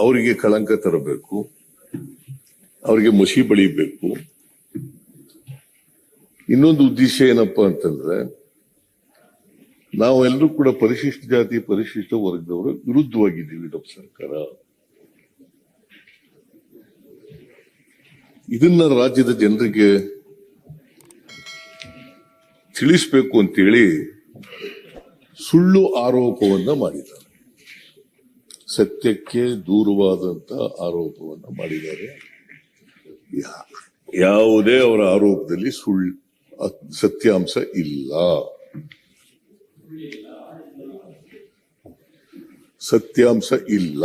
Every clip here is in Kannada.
ಅವರಿಗೆ ಕಳಂಕ ತರಬೇಕು, ಅವರಿಗೆ ಮುಷಿ ಬಳಿಬೇಕು. ಇನ್ನೊಂದು ಉದ್ದೇಶ ಏನಪ್ಪಾ ಅಂತಂದ್ರೆ, ನಾವೆಲ್ಲರೂ ಕೂಡ ಪರಿಶಿಷ್ಟ ಜಾತಿ ಪರಿಶಿಷ್ಟ ವರ್ಗದವರು ವಿರುದ್ಧವಾಗಿದ್ದೀವಿ. ನಮ್ಮ ಸರ್ಕಾರ ಇದನ್ನ ರಾಜ್ಯದ ಜನರಿಗೆ ತಿಳಿಸಬೇಕು ಅಂತೇಳಿ ಸುಳ್ಳು ಆರೋಪವನ್ನ ಮಾಡಿದ್ದಾರೆ. ಸತ್ಯಕ್ಕೆ ದೂರವಾದಂತ ಆರೋಪವನ್ನ ಮಾಡಿದ್ದಾರೆ. ಯಾವುದೇ ಅವರ ಆರೋಪದಲ್ಲಿ ಸತ್ಯಾಂಶ ಇಲ್ಲ. ಸತ್ಯಾಂಶ ಇಲ್ಲ.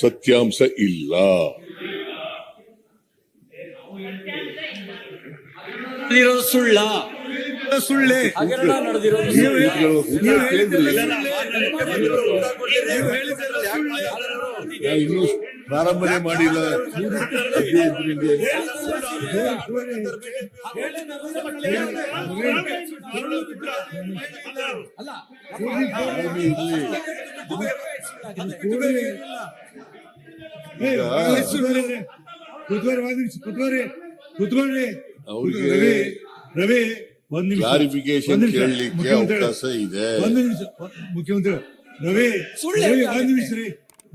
ಸತ್ಯಾಂಶ ಇಲ್ಲ. ಸುಳ್ಳ ಸುಳ್ಳೆ ಇನ್ನು ಪ್ರಾರಂಭನೆ ಮಾಡಿಲ್ಲ. ರವಿ ಕ್ಲಾರಿಫಿಕೇಶನ್ ಕೇಳಲಿಕ್ಕೆ ಅವಕಾಶ ಇದೆ. ಮುಖ್ಯಮಂತ್ರಿ ರವಿ ಒಂದ್ ನಿಮಿಷ ರೀ,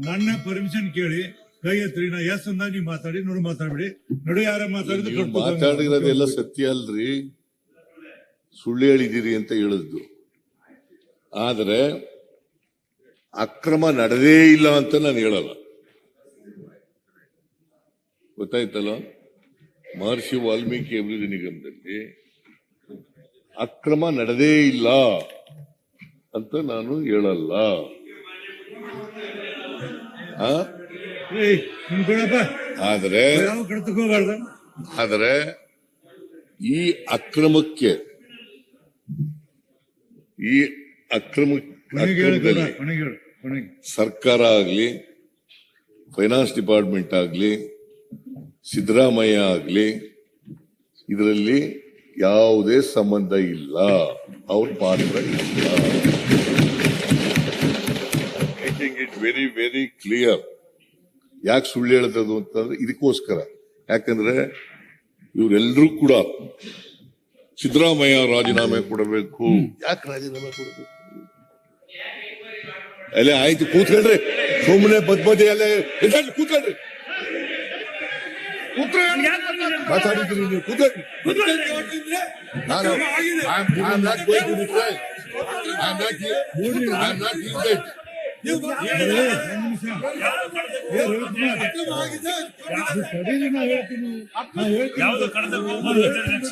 ನನ್ನ ಪರ್ಮಿಷನ್ ಕೇಳಿ ಕೈ ಎತ್ರಿ. ನಾ ಎಸ್ ಅಂದಾಗ ನೀವು ಮಾತಾಡಿ, ನೋಡು ಮಾತಾಡ್ಬಿಡಿ. ನೋಡು ಯಾರ ಮಾತಾಡಿರೋದೆಲ್ಲ ಸತ್ಯ ಅಲ್ರಿ, ಸುಳ್ಳು ಹೇಳಿದಿರಿ ಅಂತ ಹೇಳಿದ್ದು. ಆದ್ರೆ ಅಕ್ರಮ ನಡೆದೇ ಇಲ್ಲ ಅಂತ ನಾನು ಹೇಳಲ್ಲ. ಗೊತ್ತಾಯ್ತಲ್ಲ, ಮಹರ್ಷಿ ವಾಲ್ಮೀಕಿ ಅಭಿವೃದ್ಧಿ ನಿಗಮದಲ್ಲಿ ಅಕ್ರಮ ನಡೆದೇ ಇಲ್ಲ ಅಂತ ನಾನು ಹೇಳಲ್ಲ. ಆದರೆ ಈ ಅಕ್ರಮಕ್ಕೆ ಸರ್ಕಾರ ಆಗ್ಲಿ, ಫೈನಾನ್ಸ್ ಡಿಪಾರ್ಟ್ಮೆಂಟ್ ಆಗ್ಲಿ, ಸಿದ್ದರಾಮಯ್ಯ ಆಗ್ಲಿ, ಇದರಲ್ಲಿ ಯಾವುದೇ ಸಂಬಂಧ ಇಲ್ಲ. ಅವ್ರ ಪಾತ್ರ ಇಲ್ಲ. Making it very very clear. ಯಾಕೆ ಸುಳ್ಳು ಹೇಳ್ತದು ಅಂತಂದ್ರೆ ಇದಕ್ಕೋಸ್ಕರ. ಯಾಕಂದ್ರೆ ಇವರೆಲ್ಲರೂ ಕೂಡ ಸಿದ್ದರಾಮಯ್ಯ ರಾಜೀನಾಮೆ ಕೊಡಬೇಕು. ಯಾಕೆ ರಾಜೀನಾಮೆ ಕೊಡಬೇಕು? ಅಲ್ಲ ಆಯ್ತು, ಕೂತ್ಕೊಳ್ರಿ. ಸುಮ್ಮನೆ ಬದ್ಬದಿ ಅಲ್ಲ ಕೂತ್ಕೊಳ್ರಿ. ಮಾತಾಡಿದ್ರಿ ನೀವು, ಕೂತ್ಕೊಳ್ರಿ.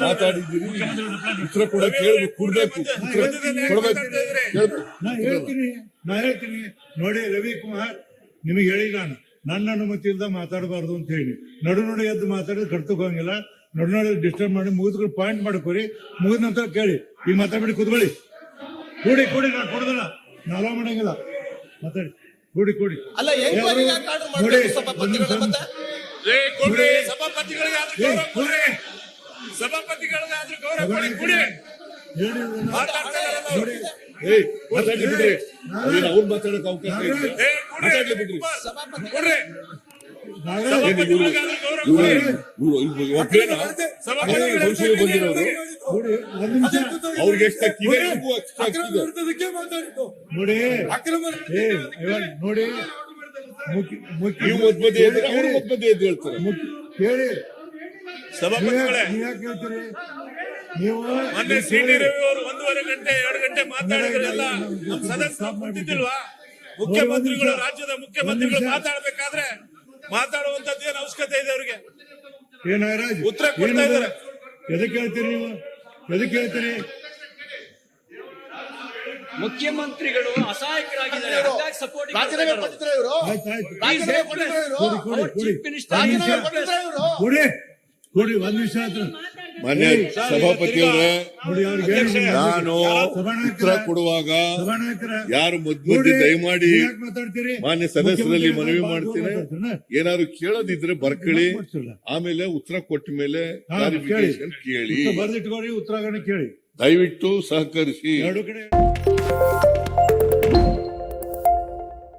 ಮಾತಾಡಿದ್ದೀರಿ, ಉತ್ತರ ಕೂಡ ಕೇಳಬೇಕು, ಕೊಡ್ಬೇಕು, ನಾ ಹೇಳ್ತೀನಿ. ನೋಡಿ ರವಿಕುಮಾರ್, ನಿಮಗೆ ಹೇಳಿ ನಾನು ನನ್ನ ಅನುಮತಿ ಇಲ್ದ ಮಾತಾಡಬಾರ್ದು ಅಂತ ಹೇಳಿ ನಡು ಎದ್ದು ಮಾತಾಡಿದ್ರೆ ಕಟ್ತಕೋಂಗಿಲ್ಲ. ನಡು ಡಿಸ್ಟರ್ಬ್ ಮಾಡಿ ಮುಗಿದ್ಕೊಂಡು ಪಾಯಿಂಟ್ ಮಾಡ್ಕೊರಿ. ಮುಗಿದ ನಂತರ ಕೇಳಿ. ಈಗ ಮಾತಾಡ್ಬಿಡಿ, ಕೂತ್ಕೊಳ್ಳಿ. ಕೂಡಿ ನಾನು ಕೊಡೋದಿಲ್ಲ, ನಾಲ ಮಾಡಂಗಿಲ್ಲ. ಮಾತಾಡಿ, ಕೂಡಿ. ಅವ್ರು ಮಾತಾಡಕ್ ಅವಕಾಶ ಇದೆ. ಅವ್ರಿಗೆ ನೋಡಿ ಹೇಳ್ತಾರೆ. ಕೇಳಿ, ಸಭಾಪತಿಗಳೇ, ಯಾಕೆ ಹೇಳ್ತೀರಿ ನೀವು? ಮೊನ್ನೆ ಸಿಟಿ ರವಿ ಅವರು 1.5 ಗಂಟೆ 2 ಗಂಟೆ ಮಾತಾಡಿದ್ರಲ್ಲ, ನಮ್ಮ ಸದಸ್ಯರು ಗೊತ್ತಿದ್ದಿಲ್ವಾ? ಮುಖ್ಯಮಂತ್ರಿಗಳು, ರಾಜ್ಯದ ಮುಖ್ಯಮಂತ್ರಿಗಳು ಮಾತಾಡ್ಬೇಕಾದ್ರೆ ಮಾತಾಡುವಂತದ್ದು ಏನು ಅವಶ್ಯಕತೆ ಇದೆ ಅವರಿಗೆ? ಉತ್ತರ ಕೊಡ್ತಾ ಇದ್ದಾರೆ. ಎದಕ್ಕೆ ಹೇಳ್ತೀರಿ ನೀವು? ಎದಕ್ಕೆ ಹೇಳ್ತೀರಿ? ಮುಖ್ಯಮಂತ್ರಿಗಳು ಅಸಹಾಯಕರಾಗಿದ್ದಾರೆ, ಕೊಡಿ. ಒಂದ್ ನಿಮಿಷ ಆಯ್ತು. ಮಾನ್ಯ ಸಭಾಪತಿಯವರೇ, ನಾನು ಉತ್ತರ ಕೊಡುವಾಗ ಯಾರು ಮಧ್ಯ ದಯಮಾಡಿ ಮಾನ್ಯ ಸದಸ್ಯರಲ್ಲಿ ಮನವಿ ಮಾಡ್ತೀನಿ, ಏನಾದ್ರು ಕೇಳೋದಿದ್ರೆ ಬರ್ಕೊಳ್ಳಿ. ಆಮೇಲೆ ಉತ್ತರ ಕೊಟ್ಟ ಮೇಲೆ ಕೇಳಿ, ಬರ್ದಿಟ್ಕೋರಿ, ಉತ್ತರ ಕೇಳಿ. ದಯವಿಟ್ಟು ಸಹಕರಿಸಿ. ಎರಡು ಕಡೆ